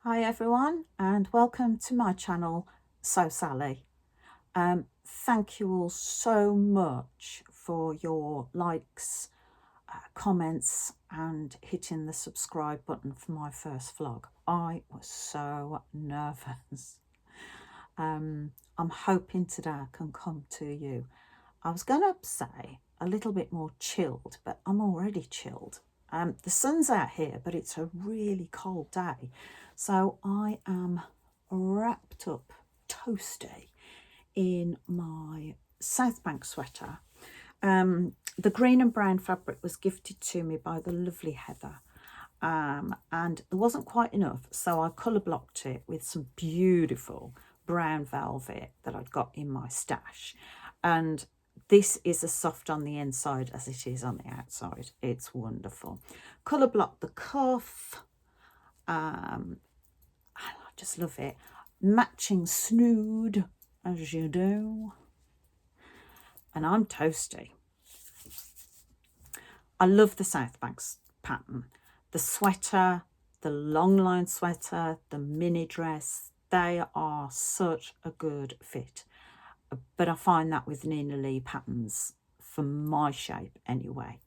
Hi everyone and welcome to my channel, So Sally. Thank you all so much for your likes, comments and hitting the subscribe button for my first vlog. I was so nervous. I'm hoping today I can come to you. I was going to say a little bit more chilled, but I'm already chilled. The sun's out here, but it's a really cold day. So I am wrapped up toasty in my Southbank sweater. The green and brown fabric was gifted to me by the lovely Heather. And there wasn't quite enough, so I colour blocked it with some beautiful brown velvet that I'd got in my stash. And this is as soft on the inside as it is on the outside. It's wonderful. Colour blocked the cuff. I just love it. Matching snood, as you do. And I'm toasty. I love the Southbanks pattern. The sweater, the long line sweater, the mini dress, they are such a good fit. But I find that with Nina Lee patterns, for my shape anyway,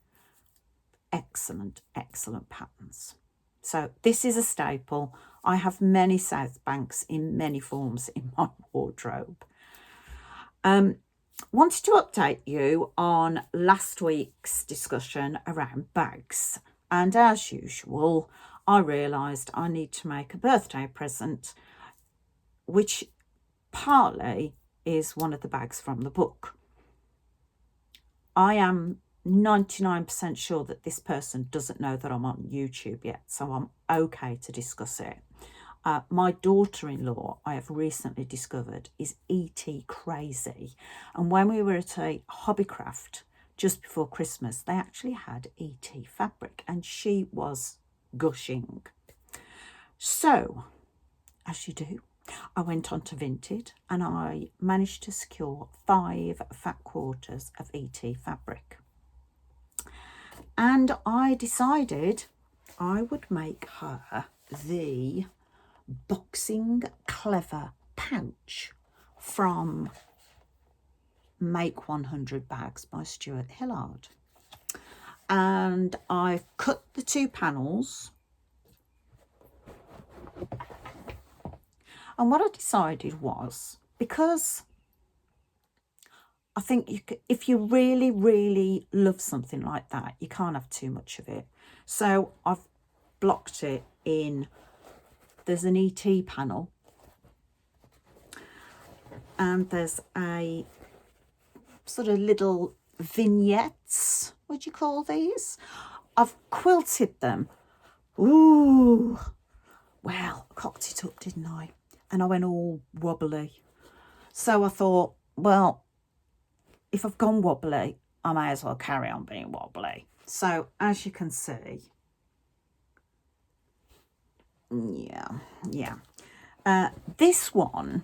excellent, excellent patterns. So this is a staple. I have many Southbanks in many forms in my wardrobe. Wanted to update you on last week's discussion around bags. And as usual, I realised I need to make a birthday present, which partly is one of the bags from the book. I am 99% sure that this person doesn't know that I'm on YouTube yet, so I'm okay to discuss it. My daughter-in-law, I have recently discovered, is E.T. crazy. And when we were at a Hobbycraft just before Christmas, they actually had E.T. fabric and she was gushing. So, as you do, I went on to Vinted and I managed to secure 5 fat quarters of E.T. fabric. And I decided I would make her the Boxing Clever pouch from Make 100 Bags by Stuart Hillard. And I've cut the 2 panels. And what I decided was, because I think if you really, really love something like that, you can't have too much of it. So I've blocked it in. There's an ET panel and there's a sort of little vignettes, would you call these? I've quilted them. Ooh, well, I cocked it up, didn't I? And I went all wobbly. So I thought, well, if I've gone wobbly, I may as well carry on being wobbly. So as you can see, yeah. This one,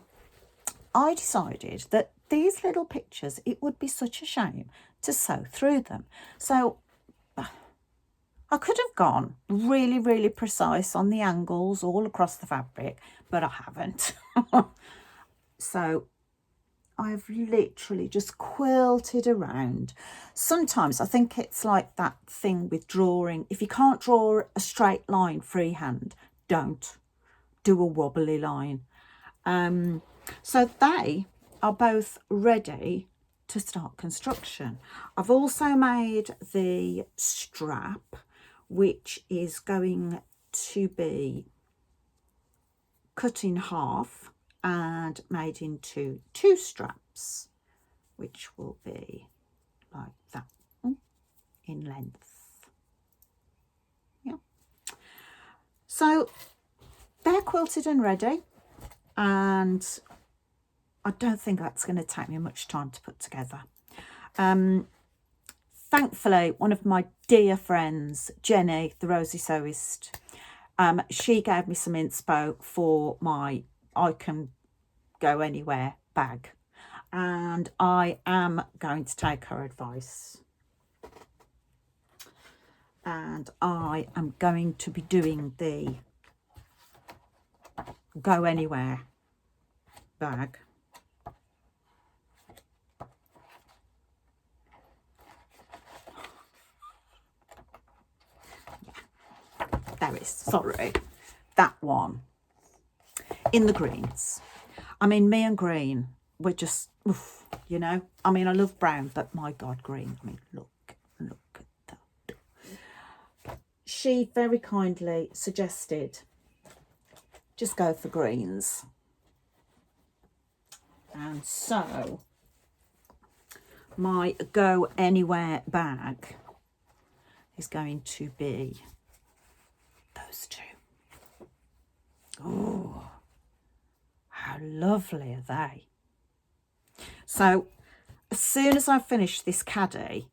I decided that these little pictures, it would be such a shame to sew through them. So I could have gone really, really precise on the angles all across the fabric, but I haven't. So I've literally just quilted around. Sometimes I think it's like that thing with drawing. If you can't draw a straight line freehand, don't. Do a wobbly line. So they are both ready to start construction. I've also made the strap, which is going to be cut in half and made into 2 straps, which will be like that in length. Yeah. So they're quilted and ready, and I don't think that's going to take me much time to put together. Thankfully, one of my dear friends, Jenny, the Rosy Sewist, she gave me some inspo for my I Can Go Anywhere bag, and I am going to take her advice. And I am going to be doing the go anywhere bag. There is, sorry, that one in the greens. I mean, me and green, we're just, oof, you know. I mean, I love brown, but my God, green. I mean, look at that. She very kindly suggested just go for greens. And so my go anywhere bag is going to be those two. Oh, how lovely are they? So as soon as I finish this caddy,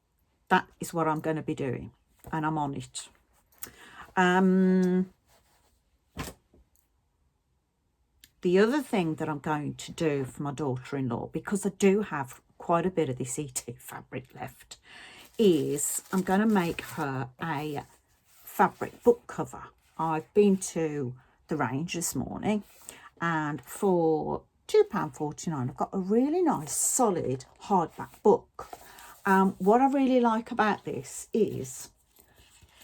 that is what I'm going to be doing, and I'm on it. The other thing that I'm going to do for my daughter-in-law, because I do have quite a bit of this ET fabric left, is I'm going to make her a fabric book cover. I've been to the range this morning, and for £2.49 I've got a really nice solid hardback book. What I really like about this is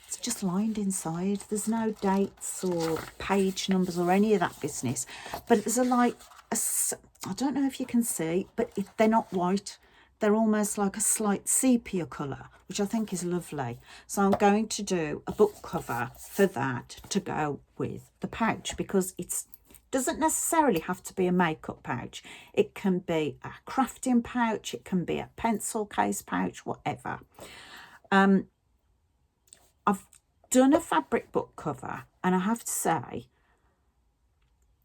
it's just lined inside. There's no dates or page numbers or any of that business, but there's I don't know if you can see, but they're not white. They're almost like a slight sepia colour, which I think is lovely. So I'm going to do a book cover for that to go with the pouch, because it doesn't necessarily have to be a makeup pouch. It can be a crafting pouch, it can be a pencil case pouch, whatever. I've done a fabric book cover, and I have to say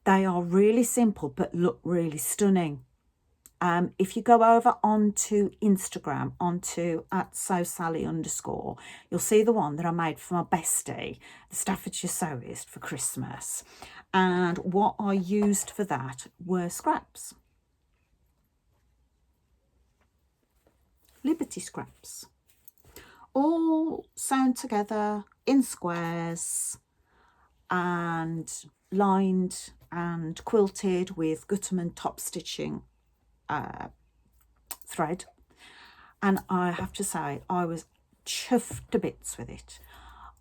they are really simple but look really stunning. If you go over onto Instagram, onto @SewSally_, you'll see the one that I made for my bestie, the Staffordshire Sewist, for Christmas. And what I used for that were scraps. Liberty scraps. All sewn together in squares and lined and quilted with Gutermann top stitching thread, and I have to say I was chuffed to bits with it.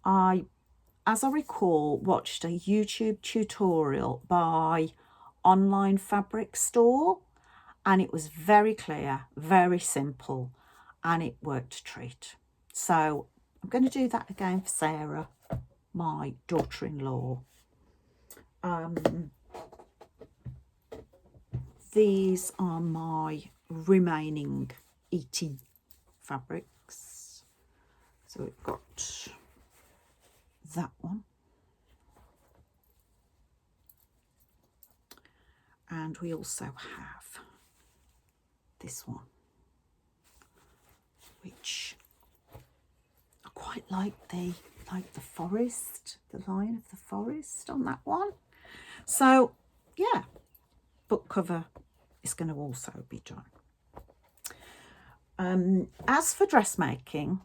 As I recall, watched a YouTube tutorial by Online Fabric Store, and it was very clear, very simple, and it worked a treat. So I'm going to do that again for Sarah, my daughter-in-law. These are my remaining ET fabrics. So we've got that one, and we also have this one, which I quite like the forest, the line of the forest on that one. So yeah, book cover is going to also be done. As for dressmaking,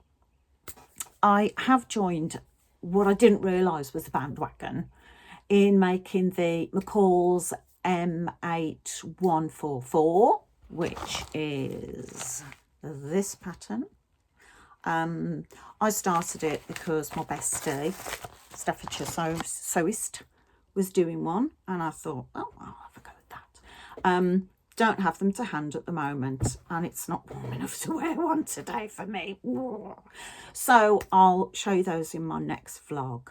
I have joined what I didn't realise was the bandwagon in making the McCall's M8144, which is this pattern. I started it because my bestie, Staffordshire Sewist, was doing one, and I thought, oh, I'll have a go at that. Don't have them to hand at the moment, and it's not warm enough to wear one today for me. So I'll show you those in my next vlog.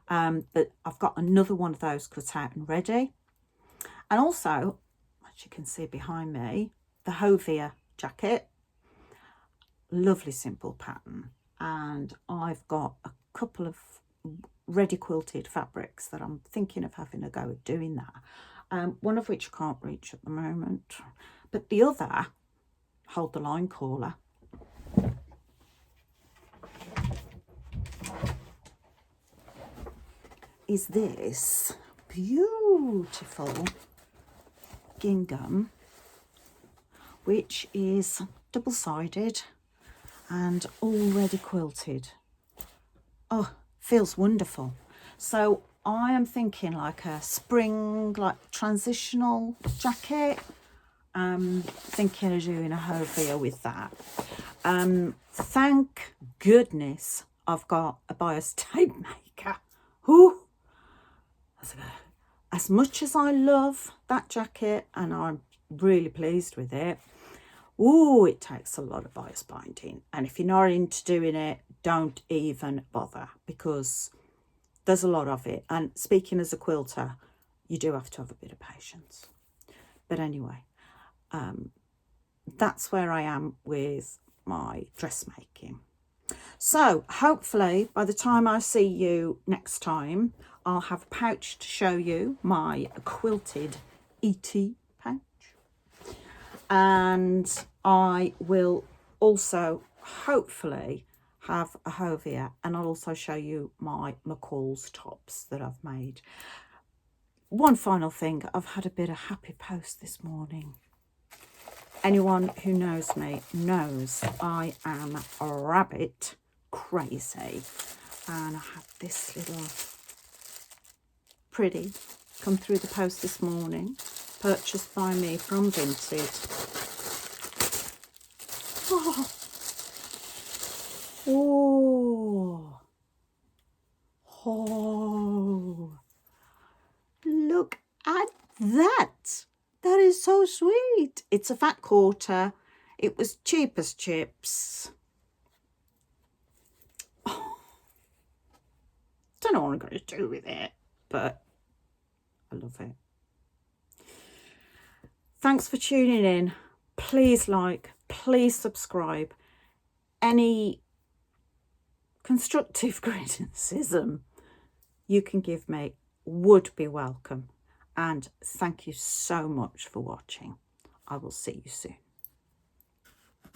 But I've got another one of those cut out and ready. And also, as you can see behind me, the Hovia jacket. Lovely simple pattern. And I've got a couple of ready quilted fabrics that I'm thinking of having a go at doing that. One of which I can't reach at the moment, but the other, hold the line caller, is this beautiful gingham, which is double-sided and already quilted. Oh, feels wonderful. So I am thinking like a spring, like transitional jacket. Thinking of doing a hovia with that. Thank goodness I've got a bias tape maker. Whew. As much as I love that jacket and I'm really pleased with it, ooh, it takes a lot of bias binding. And if you're not into doing it, don't even bother, because there's a lot of it. And speaking as a quilter, you do have to have a bit of patience. But anyway, that's where I am with my dressmaking. So hopefully by the time I see you next time, I'll have a pouch to show you, my quilted ET pouch. And I will also hopefully have a hovia, and I'll also show you my McCall's tops that I've made. One final thing, I've had a bit of happy post this morning. Anyone who knows me knows I am a rabbit crazy, and I had this little pretty come through the post this morning, purchased by me from Vinted. Oh, oh, look at that. That is so sweet. It's a fat quarter. It was cheap as chips. Oh, don't know what I'm going to do with it, but I love it. Thanks for tuning in. Please like, please subscribe. Any constructive criticism you can give me would be welcome. And thank you so much for watching. I will see you soon.